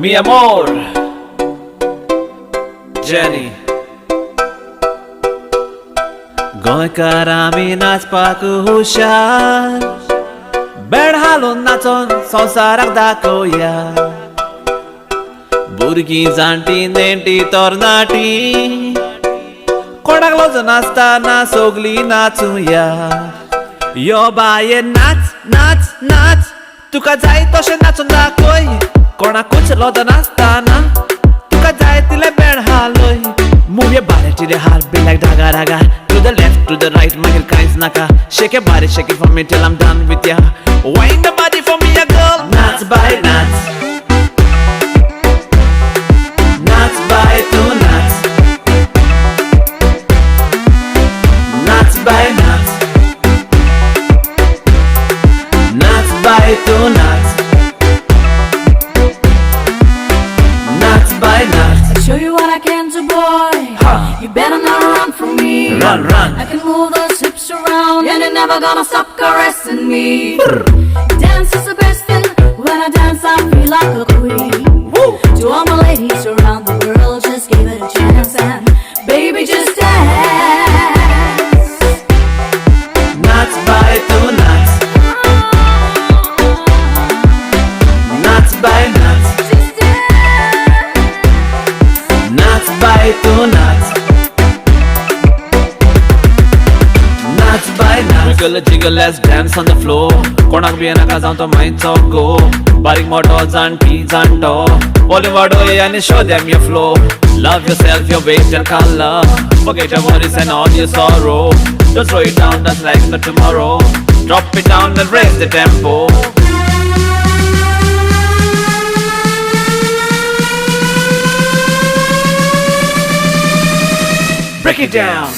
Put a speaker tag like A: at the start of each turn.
A: Mi amor, Jenny. गोंयकार आमी नाचपाक हुशार, बेड हालून नाचोन संवसाराक दाखोवया. भुरगीं जाणटी नेणटी तरणाटी कोणाक लज नाचतना सोगलीं नाचुया. यो बाये नाच नाच नाच, तुका जाय तशें नाचून दाखय. कोणाकूच लज नाचतना तुका जाय तिले bed हालय. Move your body till your heart beat like daga daga. To the left, to the right, मागीर कांयच नाका. Shake your body, shake it for me till I'm done with ya. Wind the body for me, a girl. Nuts by nuts, nuts by two nuts, nuts by nuts, nuts by two nuts, nuts by nuts.
B: I'll show you what I can do, boy. You better not run from me.
A: Run, run.
B: I can move those hips around, and you're never gonna stop caressing me. Dance is the best thing. When I dance, I feel like a queen.
A: Woo.
B: To all my ladies around the world, just give it a chance and baby, just dance.
A: Nuts by two nuts, nuts by nuts,
B: Just dance.
A: nuts by two nuts, nuts by nuts. Wiggle a jiggle, let's dance on the floor. कोणाक B नाका जावं तो मायचो गो. बारीक मोठो जाणटी जाणटो volume वाडोय आनी show them your flow. Love yourself, your weight and color. Forget your worries and all your sorrow. Just throw it down, that's like no tomorrow. Drop it down and raise the tempo. Break it down.